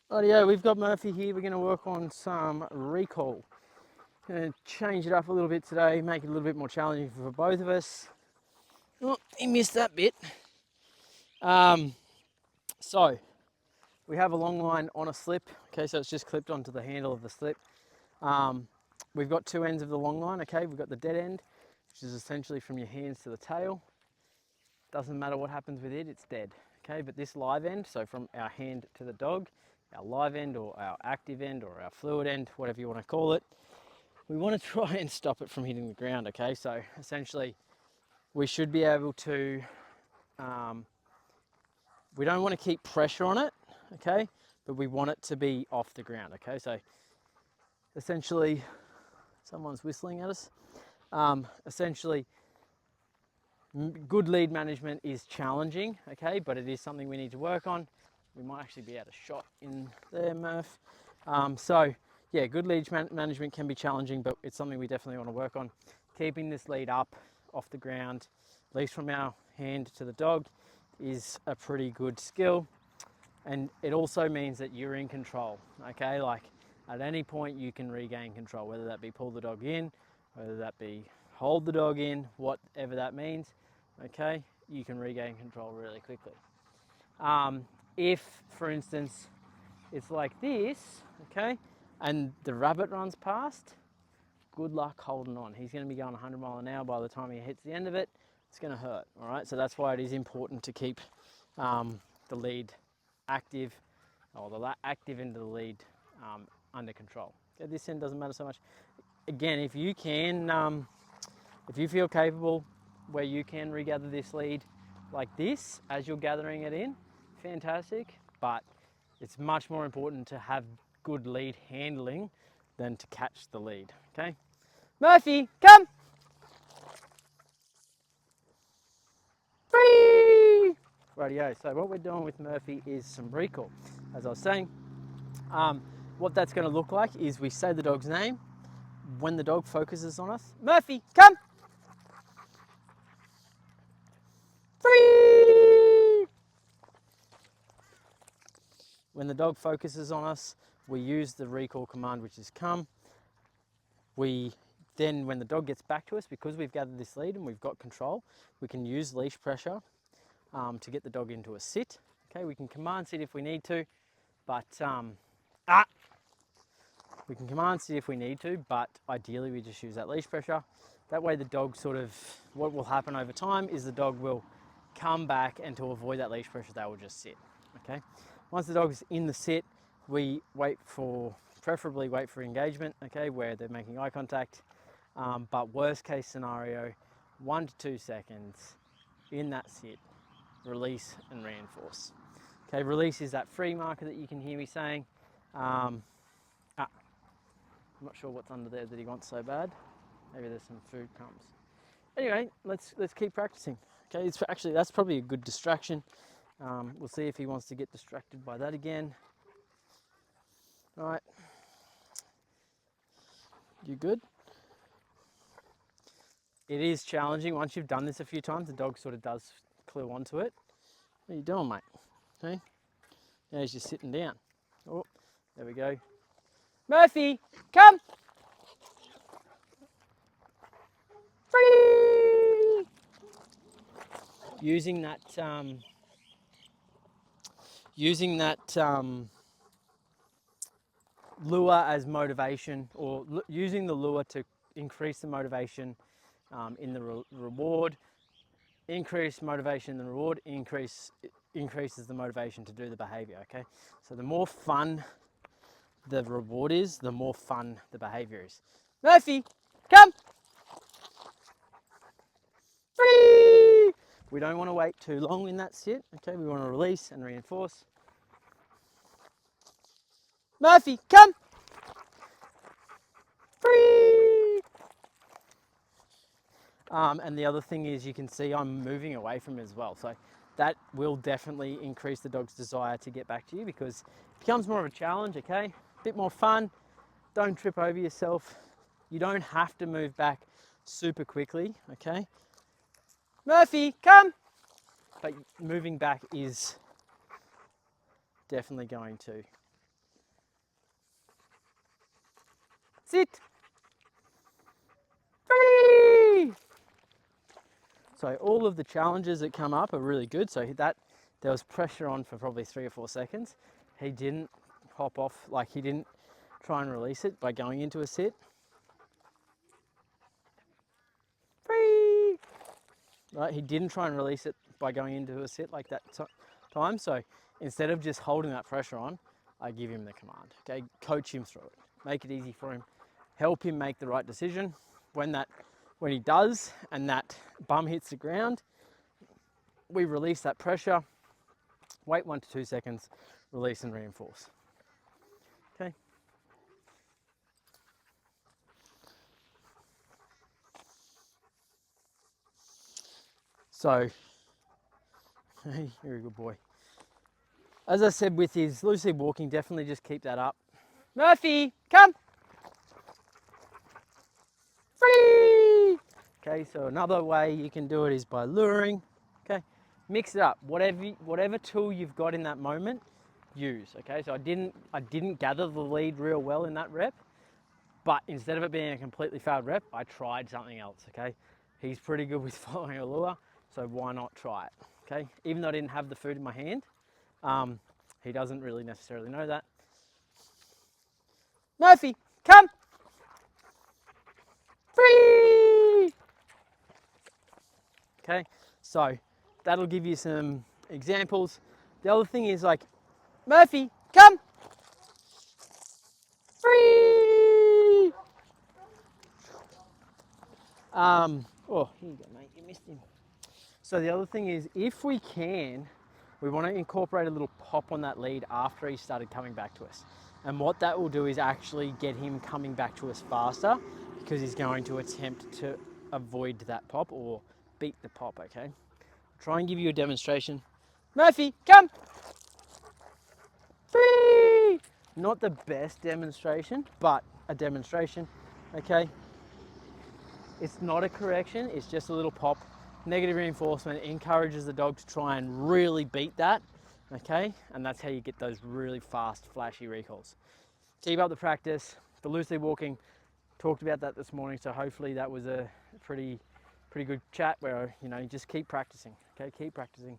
Rightio, we've got Murphy here. We're going to work on some recall. Going to change it up a little bit today, make it a little bit more challenging for both of us. Oh, he missed that bit. So we have a long line on a slip. Okay, so it's just clipped onto the handle of the slip. We've got two ends of the long line. Okay, we've got the dead end, which is essentially from your hands to the tail. Doesn't matter what happens with it, it's dead. Okay, but this live end, so from our hand to the dog, our live end or our active end or our fluid end, whatever you want to call it, we want to try and stop it from hitting the ground. Okay, so essentially we should be able to, we don't want to keep pressure on it, okay, but we want it to be off the ground. Okay, so essentially, someone's whistling at us. Essentially, good lead management is challenging, okay, but it is something we need to work on. We might actually be out of shot in there, Murph. So yeah, good lead management can be challenging, but it's something we definitely want to work on. Keeping this lead up off the ground, at least from our hand to the dog, is a pretty good skill. And it also means that you're in control, okay? Like at any point you can regain control, whether that be pull the dog in, whether that be hold the dog in, whatever that means, okay? You can regain control really quickly. If, for instance, it's like this, okay, and the rabbit runs past, good luck holding on. He's going to be going 100 mile an hour by the time he hits the end of it. It's going to hurt, all right? So that's why it is important to keep the lead active, or the active end of the lead under control. Okay, this end doesn't matter so much. Again, if you can, if you feel capable where you can regather this lead like this as you're gathering it in, fantastic, but it's much more important to have good lead handling than to catch the lead, okay? Murphy, come! Free! Rightio, so what we're doing with Murphy is some recall. As I was saying, what that's going to look like is we say the dog's name. When the dog focuses on us, Murphy, come! Free! When the dog focuses on us, we use the recall command, which is come. We then, when the dog gets back to us, because we've gathered this lead and we've got control, we can use leash pressure to get the dog into a sit. Okay, we can command sit if we need to, but we can command sit if we need to, but ideally we just use that leash pressure. That way the dog sort of, what will happen over time is the dog will come back, and to avoid that leash pressure, they will just sit, okay? Once the dog is in the sit, we wait for, preferably wait for engagement, okay, where they're making eye contact. But worst case scenario, 1 to 2 seconds in that sit, release and reinforce. Okay, release is that free marker that you can hear me saying. I'm not sure what's under there that he wants so bad. Maybe there's some food crumbs. Anyway, let's keep practicing. Okay, it's actually, that's probably a good distraction. We'll see if he wants to get distracted by that again. All right, you good? It is challenging. Once you've done this a few times, the dog sort of does clue onto it. What are you doing, mate? Okay, now he's just sitting down. Oh, there we go. Murphy, come! Free! Using that lure as motivation, or using the lure to increase the motivation in the reward. Increase motivation in the reward, increases the motivation to do the behavior, okay? So the more fun the reward is, the more fun the behavior is. Murphy, come! Free! We don't want to wait too long in that sit, okay? We want to release and reinforce. Murphy, come! Free! And the other thing is, you can see I'm moving away from it as well. So that will definitely increase the dog's desire to get back to you, because it becomes more of a challenge, okay? A bit more fun. Don't trip over yourself. You don't have to move back super quickly, okay? Murphy, come! But moving back is definitely going to Sit. Free. So all of the challenges that come up are really good. So that there was pressure on for probably 3 or 4 seconds. He didn't hop off, like he didn't try and release it by going into a sit. Free. Right, he didn't try and release it by going into a sit like that time. So instead of just holding that pressure on, I give him the command. Okay, coach him through it, make it easy for him, help him make the right decision. When he does and that bum hits the ground, we release that pressure, wait 1 to 2 seconds, release and reinforce. Okay. So, hey, you're a good boy. As I said, with his loose lead walking, definitely just keep that up. Murphy, come! Free! Okay, so another way you can do it is by luring. Okay, mix it up. Whatever tool you've got in that moment, use. Okay, so I didn't gather the lead real well in that rep, but instead of it being a completely failed rep, I tried something else. Okay, he's pretty good with following a lure, so why not try it? Okay, even though I didn't have the food in my hand, he doesn't really necessarily know that. Murphy, come! Free! Okay, so that'll give you some examples. The other thing is like, Murphy, come! Free! Oh, here you go, mate, you missed him. So the other thing is, if we can, we want to incorporate a little pop on that lead after he started coming back to us. And what that will do is actually get him coming back to us faster, because he's going to attempt to avoid that pop or beat the pop, okay? Try and give you a demonstration. Murphy, come! Free! Not the best demonstration, but a demonstration, okay? It's not a correction, it's just a little pop. Negative reinforcement encourages the dog to try and really beat that, okay? And that's how you get those really fast, flashy recalls. Keep up the practice. The loose lead walking, talked about that this morning, so hopefully that was a pretty good chat where, you know, you just keep practicing, okay? Keep practicing.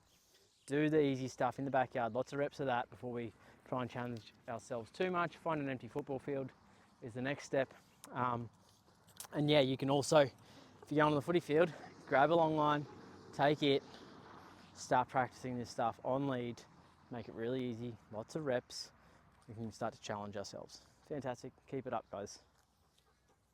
Do the easy stuff in the backyard. Lots of reps of that before we try and challenge ourselves too much. Find an empty football field is the next step. And yeah, you can also, if you go on the footy field, grab a long line, take it, start practicing this stuff on lead, make it really easy, lots of reps. We can start to challenge ourselves. Fantastic. Keep it up, guys.